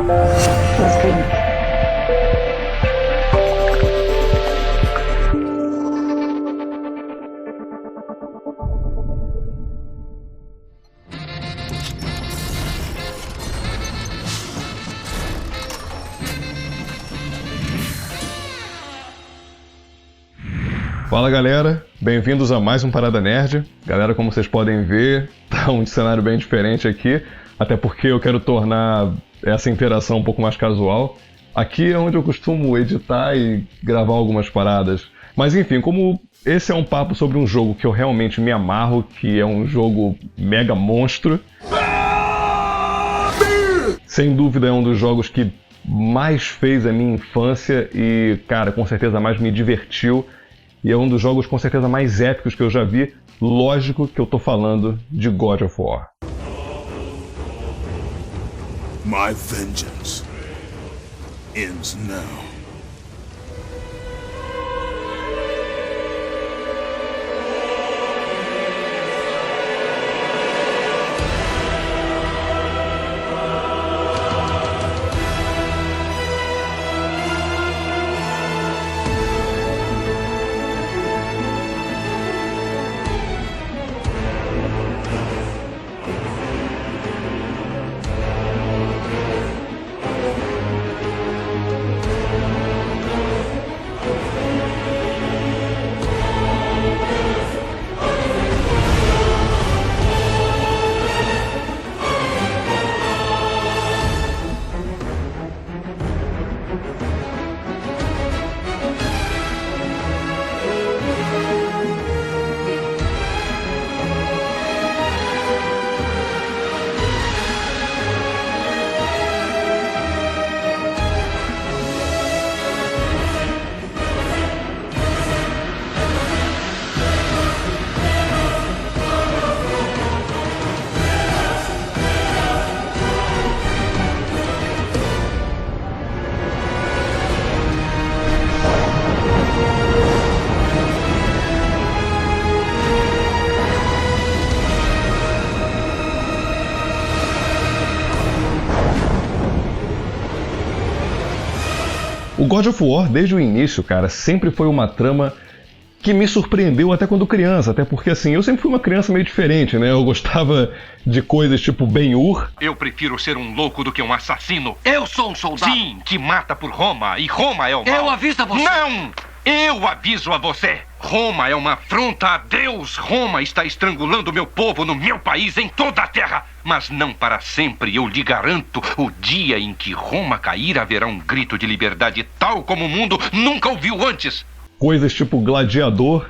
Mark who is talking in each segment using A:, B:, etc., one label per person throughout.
A: Let's go.
B: Fala galera, bem-vindos a mais um Parada Nerd. Galera, como vocês podem ver, tá um cenário bem diferente aqui, até porque eu quero tornar essa interação um pouco mais casual. Aqui é onde eu costumo editar e gravar algumas paradas. Mas enfim, como esse é um papo sobre um jogo que eu realmente me amarro, que é um jogo mega monstro, sem dúvida é um dos jogos que mais fez a minha infância e, cara, com certeza mais me divertiu. E é um dos jogos com certeza mais épicos que eu já vi. Lógico que eu tô falando de God of War.
C: My vengeance ends now.
B: O God of War, desde o início, cara, sempre foi uma trama que me surpreendeu até quando criança, até porque, assim, eu sempre fui uma criança meio diferente, né? Eu gostava de coisas tipo Ben-Hur.
D: Eu prefiro ser um louco do que um assassino. Eu sou um soldado. Sim, que mata por Roma, e Roma é o mal.
E: Eu aviso a você.
D: Não! Eu aviso a você. Roma é uma afronta a Deus. Roma está estrangulando meu povo no meu país, em toda a terra. Mas não para sempre, eu lhe garanto. O dia em que Roma cair, haverá um grito de liberdade tal como o mundo nunca ouviu antes.
B: Coisas tipo Gladiador.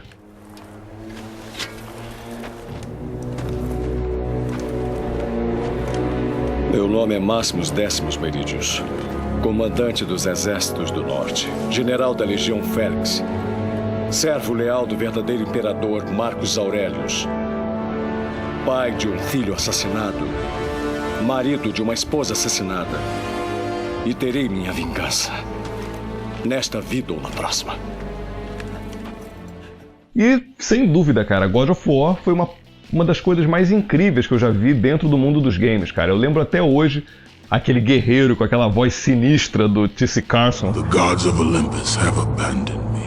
F: Meu nome é Máximos Décimos Meridius, comandante dos Exércitos do Norte, general da Legião Félix, servo leal do verdadeiro imperador Marcos Aurelius, pai de um filho assassinado, marido de uma esposa assassinada, e terei minha vingança, nesta vida ou na próxima.
B: E, sem dúvida, cara, God of War foi uma das coisas mais incríveis que eu já vi dentro do mundo dos games, cara. Eu lembro até hoje aquele guerreiro com aquela voz sinistra do T.C. Carson.
C: The gods of Olympus have abandoned me.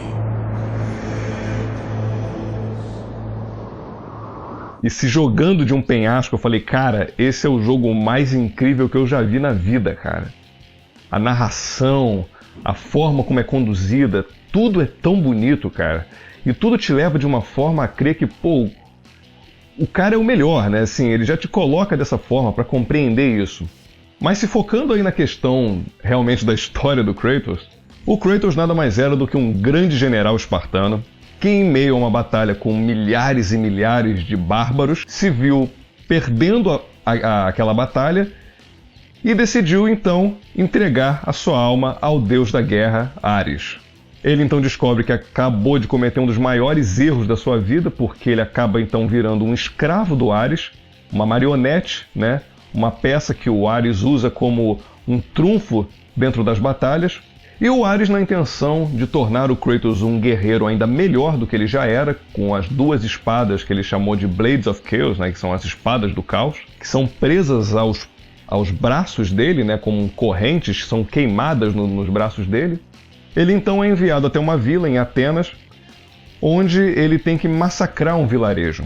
B: E se jogando de um penhasco, eu falei, cara, esse é o jogo mais incrível que eu já vi na vida, cara. A narração, a forma como é conduzida, tudo é tão bonito, cara. E tudo te leva de uma forma a crer que, pô, o cara é o melhor, né? Assim, ele já te coloca dessa forma para compreender isso. Mas se focando aí na questão realmente da história do Kratos, o Kratos nada mais era do que um grande general espartano que, em meio a uma batalha com milhares e milhares de bárbaros, se viu perdendo aquela batalha e decidiu então entregar a sua alma ao deus da guerra, Ares. Ele então descobre que acabou de cometer um dos maiores erros da sua vida, porque ele acaba então virando um escravo do Ares, uma marionete, né? Uma peça que o Ares usa como um trunfo dentro das batalhas. E o Ares, na intenção de tornar o Kratos um guerreiro ainda melhor do que ele já era, com as duas espadas que ele chamou de Blades of Chaos, né? Que são as espadas do caos, que são presas aos braços dele, né, como correntes que são queimadas nos braços dele. Ele então é enviado até uma vila em Atenas, onde ele tem que massacrar um vilarejo.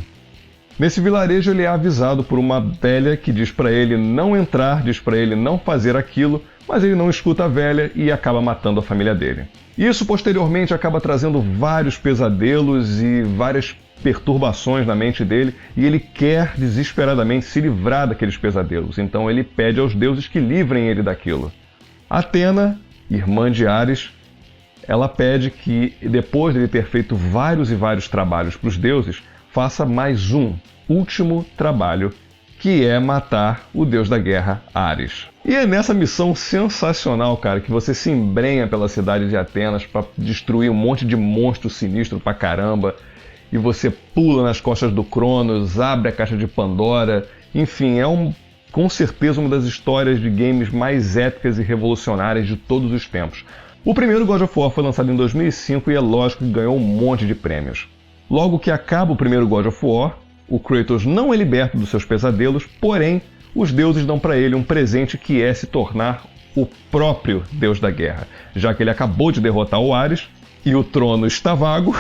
B: Nesse vilarejo ele é avisado por uma velha que diz para ele não entrar, diz para ele não fazer aquilo, mas ele não escuta a velha e acaba matando a família dele. Isso posteriormente acaba trazendo vários pesadelos e várias perturbações na mente dele, e ele quer desesperadamente se livrar daqueles pesadelos, então ele pede aos deuses que livrem ele daquilo. Atena, irmã de Ares, ela pede que, depois de ele ter feito vários e vários trabalhos para os deuses, faça mais um, último trabalho, que é matar o deus da guerra, Ares. E é nessa missão sensacional, cara, que você se embrenha pela cidade de Atenas para destruir um monte de monstro sinistro pra caramba, e você pula nas costas do Cronos, abre a caixa de Pandora, enfim, com certeza uma das histórias de games mais épicas e revolucionárias de todos os tempos. O primeiro God of War foi lançado em 2005 e é lógico que ganhou um monte de prêmios. Logo que acaba o primeiro God of War, o Kratos não é liberto dos seus pesadelos, porém, os deuses dão para ele um presente que é se tornar o próprio deus da guerra. Já que ele acabou de derrotar o Ares e o trono está vago,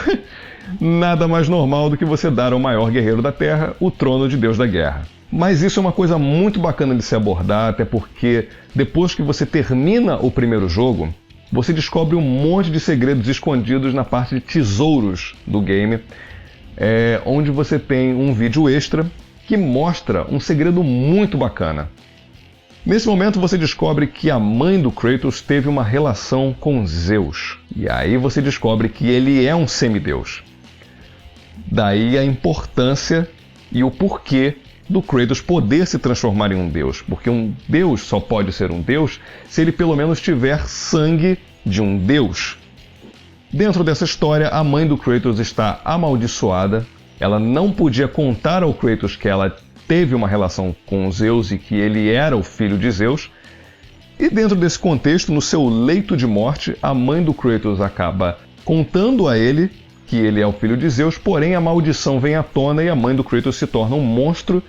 B: nada mais normal do que você dar ao maior guerreiro da Terra o trono de deus da guerra. Mas isso é uma coisa muito bacana de se abordar, até porque depois que você termina o primeiro jogo, você descobre um monte de segredos escondidos na parte de tesouros do game, onde você tem um vídeo extra que mostra um segredo muito bacana. Nesse momento você descobre que a mãe do Kratos teve uma relação com Zeus. E aí você descobre que ele é um semideus. Daí a importância e o porquê do Kratos poder se transformar em um deus. Porque um deus só pode ser um deus se ele pelo menos tiver sangue de um deus. Dentro dessa história, a mãe do Kratos está amaldiçoada. Ela não podia contar ao Kratos que ela teve uma relação com Zeus e que ele era o filho de Zeus. E dentro desse contexto, no seu leito de morte, a mãe do Kratos acaba contando a ele que ele é o filho de Zeus, porém a maldição vem à tona e a mãe do Kratos se torna um monstro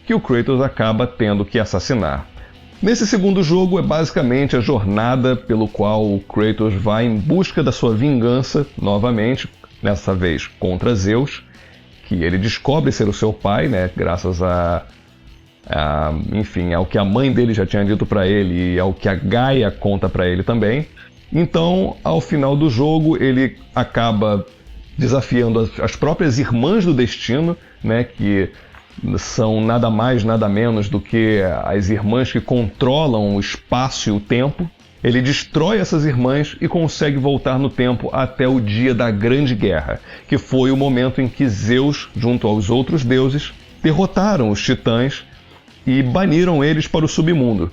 B: que o Kratos acaba tendo que assassinar. Nesse segundo jogo é basicamente a jornada pelo qual o Kratos vai em busca da sua vingança, novamente, dessa vez contra Zeus, que ele descobre ser o seu pai, né, graças enfim, ao que a mãe dele já tinha dito para ele e ao que a Gaia conta para ele também. Então, ao final do jogo, ele acaba desafiando as próprias Irmãs do Destino, né, que são nada mais, nada menos do que as irmãs que controlam o espaço e o tempo. Ele destrói essas irmãs e consegue voltar no tempo até o dia da Grande Guerra, que foi o momento em que Zeus, junto aos outros deuses, derrotaram os titãs e baniram eles para o submundo.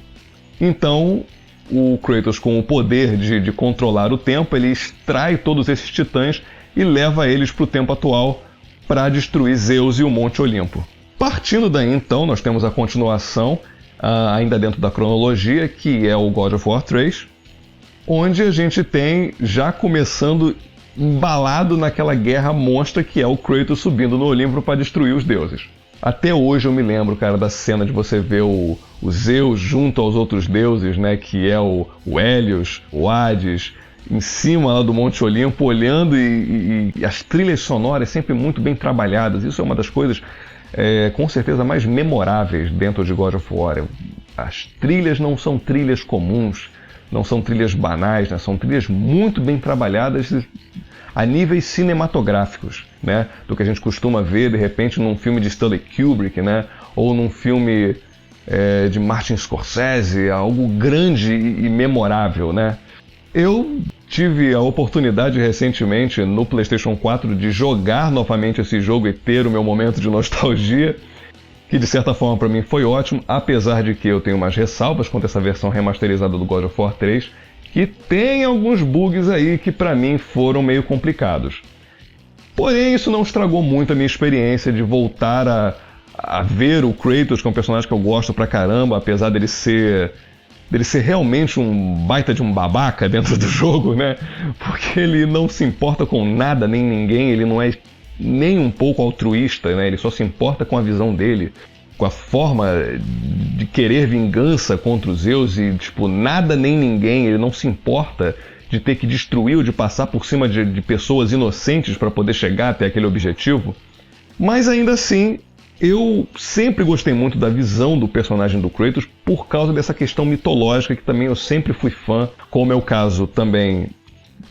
B: Então, o Kratos, com o poder de controlar o tempo, ele extrai todos esses titãs e leva eles para o tempo atual para destruir Zeus e o Monte Olimpo. Partindo daí, então, nós temos a continuação, ainda dentro da cronologia, que é o God of War 3, onde a gente tem, já começando embalado naquela guerra monstra que é o Kratos subindo no Olimpo para destruir os deuses. Até hoje eu me lembro, cara, da cena de você ver o Zeus junto aos outros deuses, né, que é o Hélios, o Hades, em cima lá do Monte Olimpo, olhando e as trilhas sonoras sempre muito bem trabalhadas. Isso é uma das coisas com certeza mais memoráveis dentro de God of War. As trilhas não são trilhas comuns, não são trilhas banais, né? São trilhas muito bem trabalhadas a níveis cinematográficos, né? Do que a gente costuma ver de repente num filme de Stanley Kubrick, né? Ou num filme de Martin Scorsese, algo grande e memorável, né? Eu tive a oportunidade recentemente no PlayStation 4 de jogar novamente esse jogo e ter o meu momento de nostalgia, que de certa forma para mim foi ótimo, apesar de que eu tenho umas ressalvas contra essa versão remasterizada do God of War 3, que tem alguns bugs aí que para mim foram meio complicados. Porém, isso não estragou muito a minha experiência de voltar a ver o Kratos, que é um personagem que eu gosto pra caramba, apesar dele ser realmente um baita de um babaca dentro do jogo, né? Porque ele não se importa com nada nem ninguém, ele não é nem um pouco altruísta, né? Ele só se importa com a visão dele. com a forma de querer vingança contra os Zeus e, tipo, nada nem ninguém, ele não se importa de ter que destruir ou de passar por cima de pessoas inocentes para poder chegar até aquele objetivo. Mas ainda assim, eu sempre gostei muito da visão do personagem do Kratos por causa dessa questão mitológica que também eu sempre fui fã, como é o caso também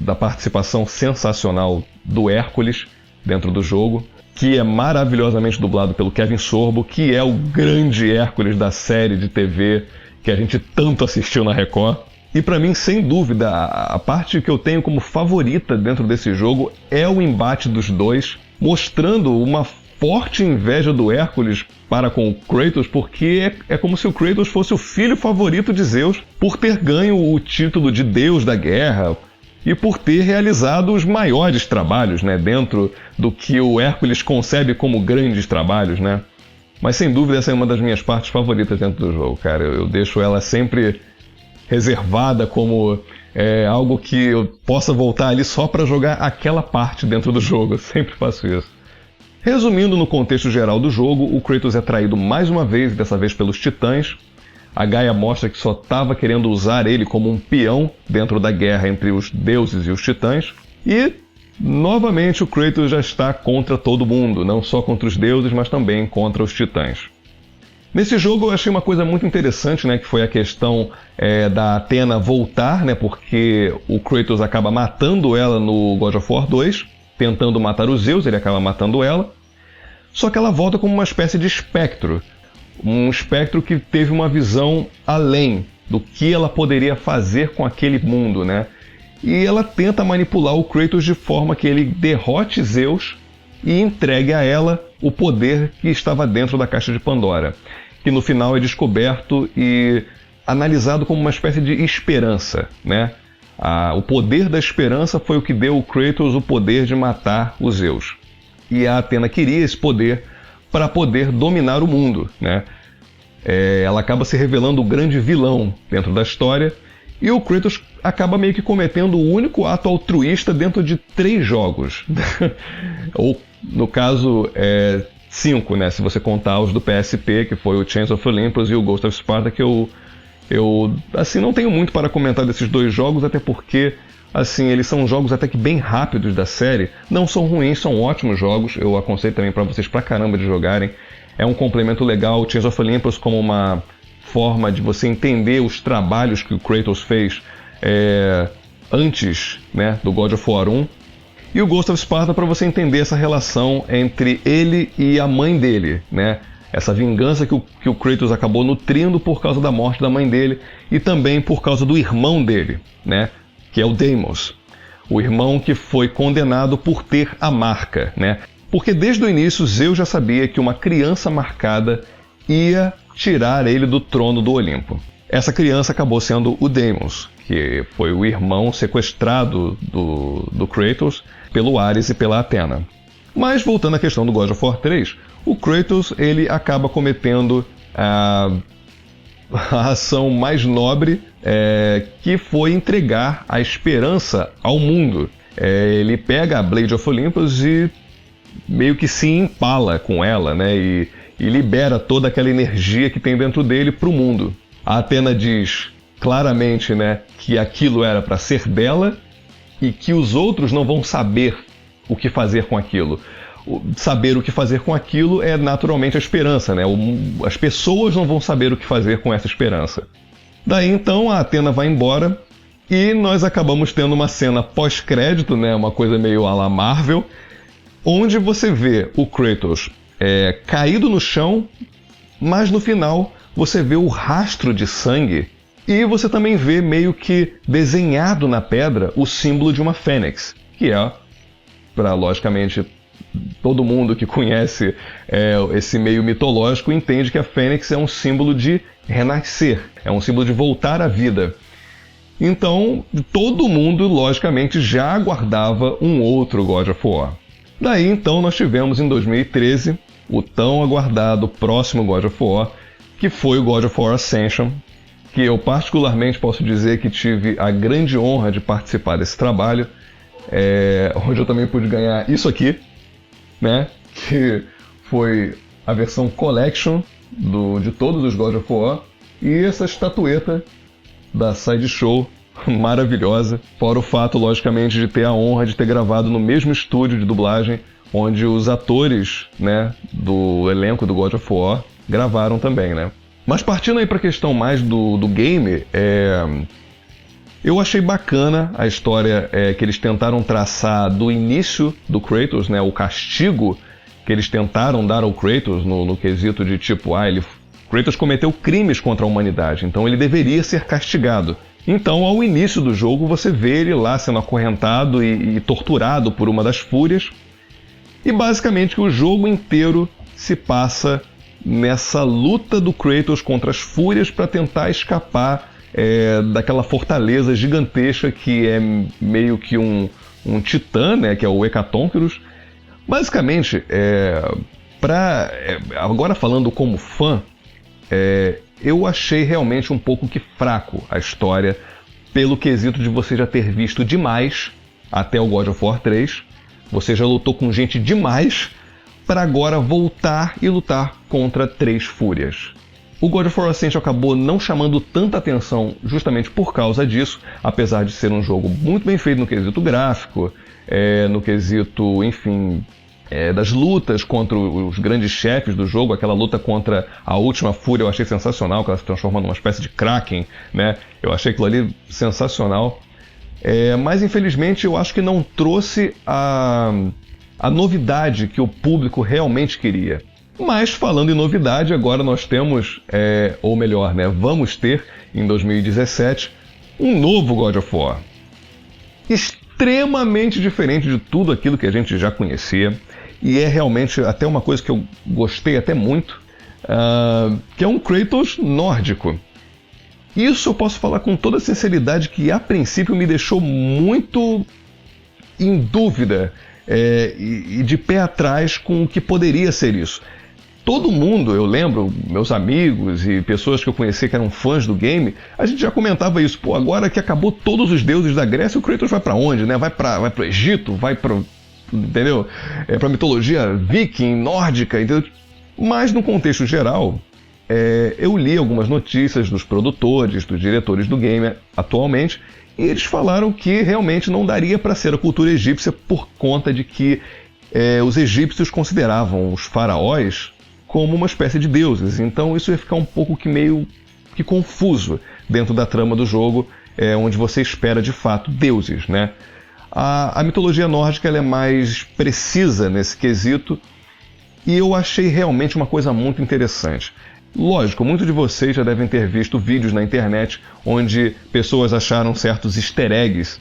B: da participação sensacional do Hércules dentro do jogo, que é maravilhosamente dublado pelo Kevin Sorbo, que é o grande Hércules da série de TV que a gente tanto assistiu na Record. E para mim, sem dúvida, a parte que eu tenho como favorita dentro desse jogo é o embate dos dois, mostrando uma forte inveja do Hércules para com o Kratos, porque é como se o Kratos fosse o filho favorito de Zeus por ter ganho o título de Deus da Guerra e por ter realizado os maiores trabalhos, né, dentro do que o Hércules concebe como grandes trabalhos, né? Mas sem dúvida essa é uma das minhas partes favoritas dentro do jogo, cara. Eu deixo ela sempre reservada como algo que eu possa voltar ali só para jogar aquela parte dentro do jogo. Eu sempre faço isso. Resumindo no contexto geral do jogo, o Kratos é traído mais uma vez, dessa vez pelos Titãs. A Gaia mostra que só estava querendo usar ele como um peão dentro da guerra entre os deuses e os Titãs. E, novamente, o Kratos já está contra todo mundo, não só contra os deuses, mas também contra os Titãs. Nesse jogo eu achei uma coisa muito interessante, né, que foi a questão da Athena voltar, né, porque o Kratos acaba matando ela no God of War 2, tentando matar os Zeus, ele acaba matando ela. Só que ela volta como uma espécie de espectro. Um espectro que teve uma visão além do que ela poderia fazer com aquele mundo, né? E ela tenta manipular o Kratos de forma que ele derrote Zeus e entregue a ela o poder que estava dentro da Caixa de Pandora, que no final é descoberto e analisado como uma espécie de esperança, né? O poder da esperança foi o que deu ao Kratos o poder de matar os Zeus. E a Athena queria esse poder para poder dominar o mundo, né? Ela acaba se revelando o grande vilão dentro da história e o Kratos acaba meio que cometendo o único ato altruísta dentro de 3 jogos. Ou, no caso, 5, né? Se você contar os do PSP, que foi o Chains of Olympus e o Ghost of Sparta, que eu assim, não tenho muito para comentar desses 2 jogos, até porque assim, eles são jogos até que bem rápidos da série. Não são ruins, são ótimos jogos. Eu aconselho também para vocês pra caramba de jogarem. É um complemento legal. O Chains of Olympus como uma forma de você entender os trabalhos que o Kratos fez antes, né, do God of War 1. E o Ghost of Sparta para você entender essa relação entre ele e a mãe dele, né? Essa vingança que o Kratos acabou nutrindo por causa da morte da mãe dele e também por causa do irmão dele, né? Que é o Deimos, o irmão que foi condenado por ter a marca, né? Porque desde o início Zeus já sabia que uma criança marcada ia tirar ele do trono do Olimpo. Essa criança acabou sendo o Deimos, que foi o irmão sequestrado do Kratos pelo Ares e pela Athena. Mas voltando à questão do God of War 3, o Kratos ele acaba cometendo a ação mais nobre, que foi entregar a esperança ao mundo. Ele pega a Blade of Olympus e meio que se empala com ela, né? E libera toda aquela energia que tem dentro dele para o mundo. A Athena diz claramente, né, que aquilo era para ser dela e que os outros não vão saber o que fazer com aquilo. Saber o que fazer com aquilo é naturalmente a esperança, né? As pessoas não vão saber o que fazer com essa esperança. Daí então a Athena vai embora e nós acabamos tendo uma cena pós-crédito, né? Uma coisa meio à la Marvel, onde você vê o Kratos caído no chão, mas no final você vê o rastro de sangue e você também vê meio que desenhado na pedra o símbolo de uma fênix, que para logicamente todo mundo que conhece esse meio mitológico entende que a fênix é um símbolo de renascer, é um símbolo de voltar à vida. Então, todo mundo, logicamente, já aguardava um outro God of War. Daí, então, nós tivemos em 2013 o tão aguardado próximo God of War, que foi o God of War Ascension, que eu particularmente posso dizer que tive a grande honra de participar desse trabalho, onde eu também pude ganhar isso aqui, né? Que foi a versão Collection de todos os God of War, e essa estatueta da Sideshow maravilhosa, fora o fato, logicamente, de ter a honra de ter gravado no mesmo estúdio de dublagem onde os atores, né, do elenco do God of War gravaram também, né. Mas partindo aí para a questão mais do game, eu achei bacana a história que eles tentaram traçar do início do Kratos, né, o castigo que eles tentaram dar ao Kratos no quesito de tipo, Kratos cometeu crimes contra a humanidade, então ele deveria ser castigado. Então, ao início do jogo, você vê ele lá sendo acorrentado e torturado por uma das fúrias, e basicamente o jogo inteiro se passa nessa luta do Kratos contra as fúrias para tentar escapar daquela fortaleza gigantesca que é meio que um titã, né, que é o Hecatoncheires. Basicamente, agora falando como fã, eu achei realmente um pouco que fraco a história, pelo quesito de você já ter visto demais até o God of War 3, você já lutou com gente demais para agora voltar e lutar contra 3 fúrias. O God of War Ascension acabou não chamando tanta atenção justamente por causa disso, apesar de ser um jogo muito bem feito no quesito gráfico, no quesito, enfim, das lutas contra os grandes chefes do jogo. Aquela luta contra a última fúria eu achei sensacional, que ela se transforma numa espécie de Kraken, né? Eu achei aquilo ali sensacional. Mas infelizmente eu acho que não trouxe a novidade que o público realmente queria. Mas falando em novidade, agora nós temos, ou melhor, né, vamos ter em 2017 um novo God of War. Extremamente diferente de tudo aquilo que a gente já conhecia. E é realmente até uma coisa que eu gostei até muito, que é um Kratos nórdico. Isso eu posso falar com toda sinceridade que a princípio me deixou muito em dúvida e de pé atrás com o que poderia ser isso. Todo mundo, eu lembro, meus amigos e pessoas que eu conheci que eram fãs do game, a gente já comentava isso. Pô, agora que acabou todos os deuses da Grécia, o Kratos vai pra onde, né? Vai pro Egito, vai pro... entendeu? Pra mitologia viking, nórdica, entendeu? Mas no contexto geral, eu li algumas notícias dos produtores, dos diretores do game atualmente, e eles falaram que realmente não daria para ser a cultura egípcia por conta de que os egípcios consideravam os faraós como uma espécie de deuses. Então isso ia ficar um pouco meio que confuso dentro da trama do jogo, onde você espera de fato deuses, né? A mitologia nórdica ela é mais precisa nesse quesito, e eu achei realmente uma coisa muito interessante. Lógico, muitos de vocês já devem ter visto vídeos na internet onde pessoas acharam certos easter eggs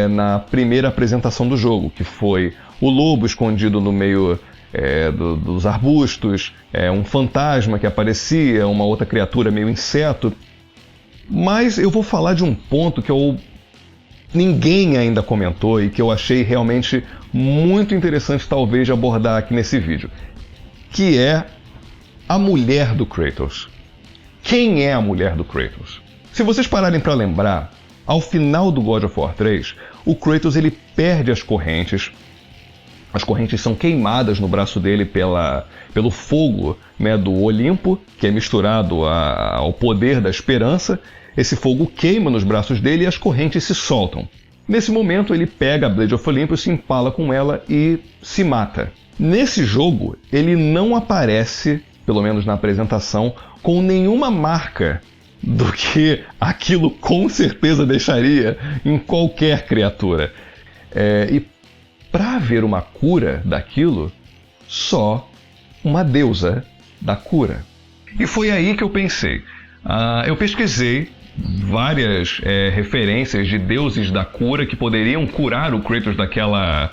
B: na primeira apresentação do jogo, que foi o lobo escondido no meio dos arbustos, um fantasma que aparecia, uma outra criatura meio inseto. Mas eu vou falar de um ponto que ninguém ainda comentou e que eu achei realmente muito interessante talvez de abordar aqui nesse vídeo, que é a mulher do Kratos. Quem é a mulher do Kratos? Se vocês pararem para lembrar, ao final do God of War 3, o Kratos ele perde as correntes são queimadas no braço dele pelo fogo, né, do Olimpo, que é misturado ao poder da esperança. Esse fogo queima nos braços dele e as correntes se soltam. Nesse momento ele pega a Blade of Olympus, se empala com ela e se mata. Nesse jogo ele não aparece, pelo menos na apresentação, com nenhuma marca do que aquilo com certeza deixaria em qualquer criatura. E para haver uma cura daquilo, só uma deusa da cura. E foi aí que eu pensei. Eu pesquisei várias referências de deuses da cura que poderiam curar o Kratos daquela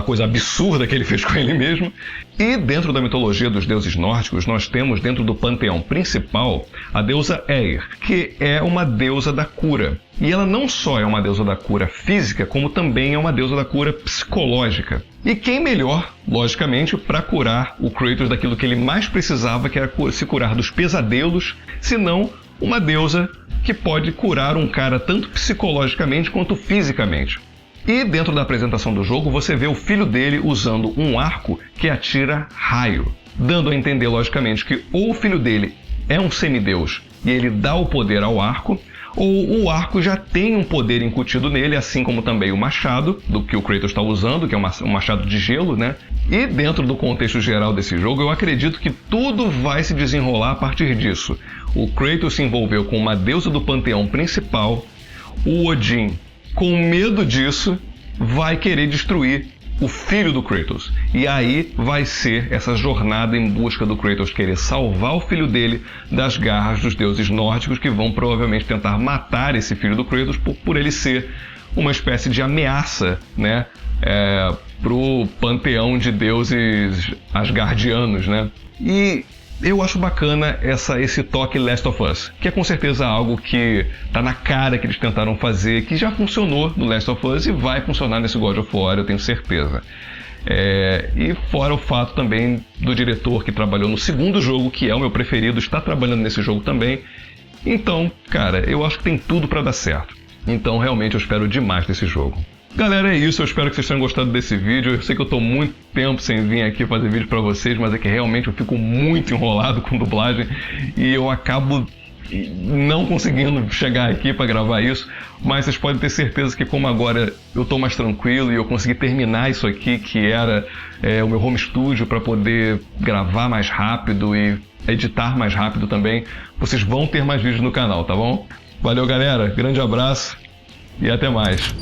B: coisa absurda que ele fez com ele mesmo. E dentro da mitologia dos deuses nórdicos, nós temos dentro do panteão principal a deusa Eir, que é uma deusa da cura. E ela não só é uma deusa da cura física, como também é uma deusa da cura psicológica. E quem melhor, logicamente, para curar o Kratos daquilo que ele mais precisava, que era se curar dos pesadelos, senão uma deusa que pode curar um cara tanto psicologicamente quanto fisicamente. E dentro da apresentação do jogo você vê o filho dele usando um arco que atira raio. dando a entender, logicamente, que ou o filho dele é um semideus e ele dá o poder ao arco, ou o arco já tem um poder incutido nele, assim como também o machado, do que o Kratos está usando, que é um machado de gelo, né? E dentro do contexto geral desse jogo, eu acredito que tudo vai se desenrolar a partir disso. O Kratos se envolveu com uma deusa do panteão principal, o Odin, com medo disso, vai querer destruir o filho do Kratos. E aí vai ser essa jornada em busca do Kratos querer salvar o filho dele das garras dos deuses nórdicos, que vão provavelmente tentar matar esse filho do Kratos por ele ser uma espécie de ameaça, né, pro panteão de deuses asgardianos, né? E eu acho bacana esse toque Last of Us, que é com certeza algo que tá na cara que eles tentaram fazer, que já funcionou no Last of Us e vai funcionar nesse God of War, eu tenho certeza. E fora o fato também do diretor que trabalhou no segundo jogo, que é o meu preferido, está trabalhando nesse jogo também. Então, cara, eu acho que tem tudo para dar certo. Então, realmente, eu espero demais desse jogo. Galera, é isso. Eu espero que vocês tenham gostado desse vídeo. Eu sei que eu tô muito tempo sem vir aqui fazer vídeo pra vocês, mas é que realmente eu fico muito enrolado com dublagem e eu acabo não conseguindo chegar aqui pra gravar isso. Mas vocês podem ter certeza que, como agora eu tô mais tranquilo e eu consegui terminar isso aqui, que era o meu home studio, para poder gravar mais rápido e editar mais rápido também, vocês vão ter mais vídeos no canal, tá bom? Valeu, galera. Grande abraço e até mais.